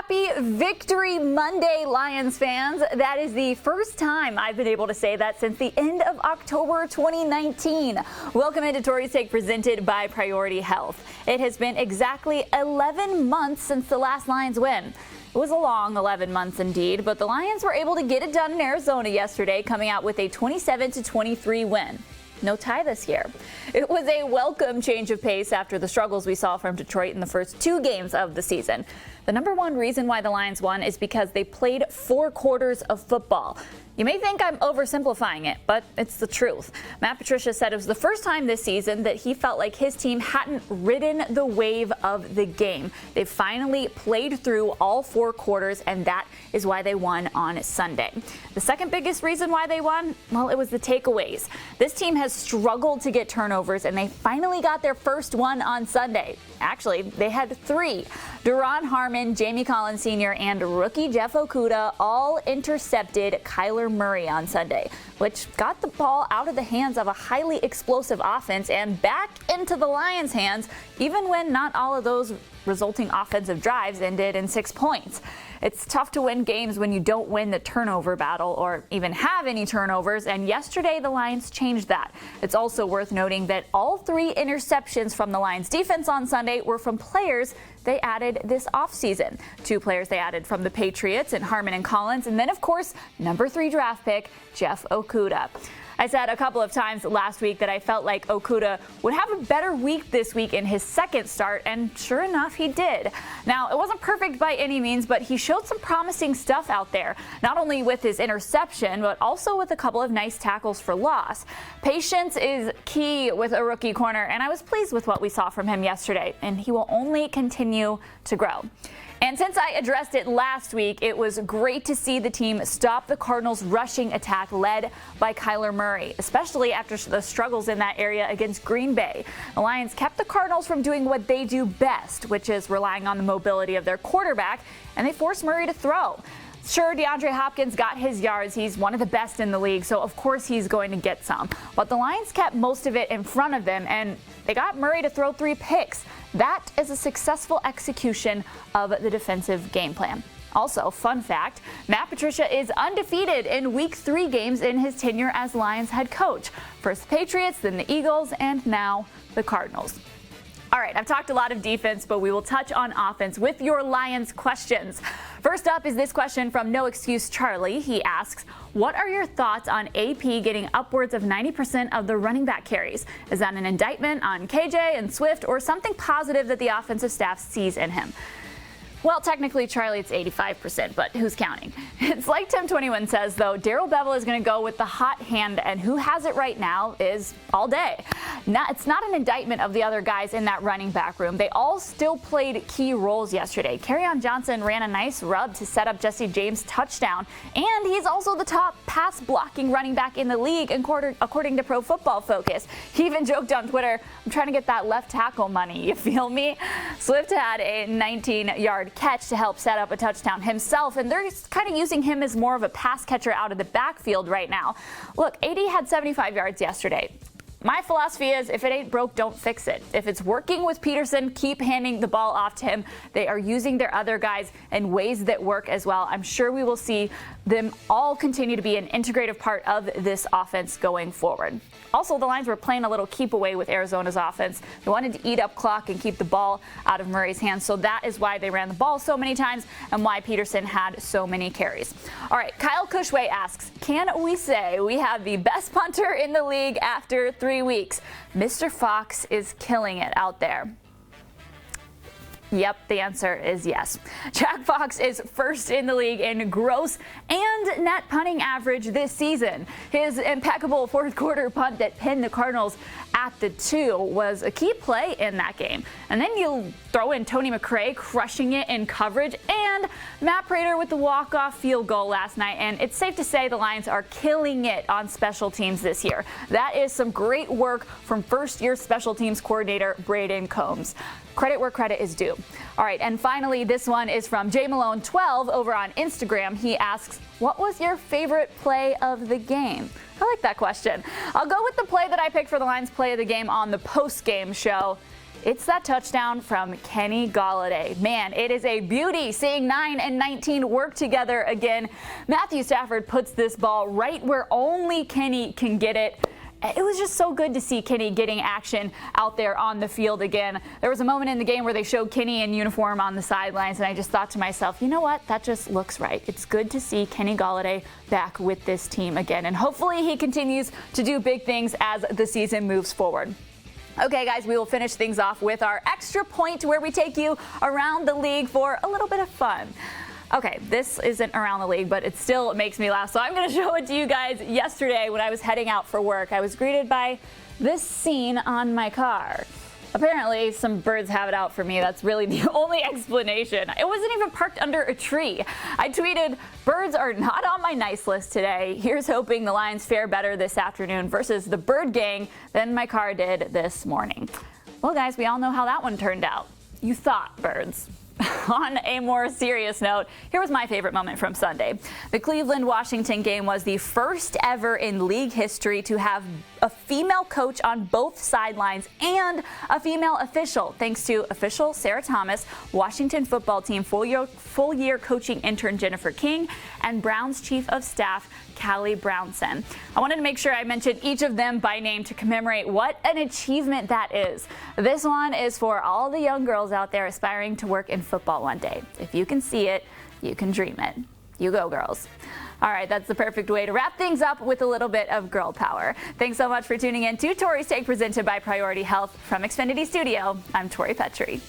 Happy Victory Monday, Lions fans. That is the first time I've been able to say that since the end of October 2019. Welcome into Tori's Take, presented by Priority Health. It has been exactly 11 months since the last Lions win. It was a long 11 months indeed, but the Lions were able to get it done in Arizona yesterday, coming out with a 27-23 win. No tie this year. It was a welcome change of pace after the struggles we saw from Detroit in the first two games of the season. The number one reason why the Lions won is because they played 4 quarters of football. You may think I'm oversimplifying it, but it's the truth. Matt Patricia said it was the first time this season that he felt like his team hadn't ridden the wave of the game. They finally played through all 4 quarters, and that is why they won on Sunday. The second biggest reason why they won, well, it was the takeaways. This team has struggled to get turnovers, and they finally got their first one on Sunday. Actually, they had 3. Duron Harmon, Jamie Collins Sr., and rookie Jeff Okudah all intercepted Kyler Murray on Sunday, which got the ball out of the hands of a highly explosive offense and back into the Lions' hands, even when not all of those resulting offensive drives ended in 6 points. It's tough to win games when you don't win the turnover battle or even have any turnovers, and yesterday the Lions changed that. It's also worth noting that all 3 interceptions from the Lions defense on Sunday were from players they added this offseason. 2 players they added from the Patriots, and Harmon and Collins, and then of course number 3 draft pick Jeff Okudah. I said a couple of times last week that I felt like Okudah would have a better week this week in his second start, and sure enough, he did. Now, it wasn't perfect by any means, but he showed some promising stuff out there, not only with his interception, but also with a couple of nice tackles for loss. Patience is key with a rookie corner, and I was pleased with what we saw from him yesterday, and he will only continue to grow. And since I addressed it last week, it was great to see the team stop the Cardinals' rushing attack led by Kyler Murray, especially after the struggles in that area against Green Bay. The Lions kept the Cardinals from doing what they do best, which is relying on the mobility of their quarterback, and they forced Murray to throw. Sure, DeAndre Hopkins got his yards. He's one of the best in the league, so of course he's going to get some. But the Lions kept most of it in front of them, and they got Murray to throw 3 picks. That is a successful execution of the defensive game plan. Also, fun fact, Matt Patricia is undefeated in Week 3 games in his tenure as Lions head coach. First the Patriots, then the Eagles, and now the Cardinals. All right, I've talked a lot of defense, but we will touch on offense with your Lions questions. First up is this question from No Excuse Charlie. He asks, what are your thoughts on AP getting upwards of 90% of the running back carries? Is that an indictment on KJ and Swift, or something positive that the offensive staff sees in him? Well, technically, Charlie, it's 85%, but who's counting? It's like Tim21 says, though, Darrell Bevell is going to go with the hot hand, and who has it right now is all day. It's not an indictment of the other guys in that running back room. They all still played key roles yesterday. Kerryon Johnson ran a nice rub to set up Jesse James' touchdown, and he's also the top pass-blocking running back in the league, according to Pro Football Focus. He even joked on Twitter, I'm trying to get that left tackle money, you feel me? Swift had a 19-yard catch to help set up a touchdown himself, and they're kind of using him as more of a pass catcher out of the backfield right now. Look, AD had 75 yards yesterday. My philosophy is, if it ain't broke, don't fix it. If it's working with Peterson, keep handing the ball off to him. They are using their other guys in ways that work as well. I'm sure we will see them all continue to be an integrative part of this offense going forward. Also, the Lions were playing a little keep away with Arizona's offense. They wanted to eat up clock and keep the ball out of Murray's hands, so that is why they ran the ball so many times and why Peterson had so many carries. All right, Kyle Cushway asks, can we say we have the best punter in the league after 3 weeks? Mr. Fox is killing it out there. Yep, the answer is yes. Jack Fox is first in the league in gross and net punting average this season. His impeccable fourth quarter punt that pinned the Cardinals at the 2 was a key play in that game. And then you throw in Tony McRae crushing it in coverage, and Matt Prater with the walk-off field goal last night. And it's safe to say the Lions are killing it on special teams this year. That is some great work from first-year special teams coordinator Braden Combs. Credit where credit is due. All right, and finally, this one is from JMalone12 over on Instagram. He asks, what was your favorite play of the game? I like that question. I'll go with the play that I picked for the Lions play of the game on the post-game show. It's that touchdown from Kenny Golladay. Man, it is a beauty seeing 9 and 19 work together again. Matthew Stafford puts this ball right where only Kenny can get it. It was just so good to see Kenny getting action out there on the field again. There was a moment in the game where they showed Kenny in uniform on the sidelines, and I just thought to myself, you know what? That just looks right. It's good to see Kenny Golladay back with this team again, and hopefully he continues to do big things as the season moves forward. Okay, guys, we will finish things off with our extra point where we take you around the league for a little bit of fun. Okay, this isn't around the league, but it still makes me laugh, so I'm going to show it to you guys. Yesterday, when I was heading out for work, I was greeted by this scene on my car. Apparently, some birds have it out for me. That's really the only explanation. It wasn't even parked under a tree. I tweeted, birds are not on my nice list today. Here's hoping the Lions fare better this afternoon versus the bird gang than my car did this morning. Well, guys, we all know how that one turned out. You thought birds. On a more serious note, here was my favorite moment from Sunday. The Cleveland-Washington game was the first ever in league history to have a female coach on both sidelines and a female official, thanks to official Sarah Thomas, Washington football team full-year coaching intern Jennifer King, and Browns chief of staff Callie Brownson. I wanted to make sure I mentioned each of them by name to commemorate what an achievement that is. This one is for all the young girls out there aspiring to work in football one day. If you can see it, you can dream it. You go, girls. All right, that's the perfect way to wrap things up with a little bit of girl power. Thanks so much for tuning in to Tori's Take presented by Priority Health. From Xfinity Studio, I'm Tori Petry.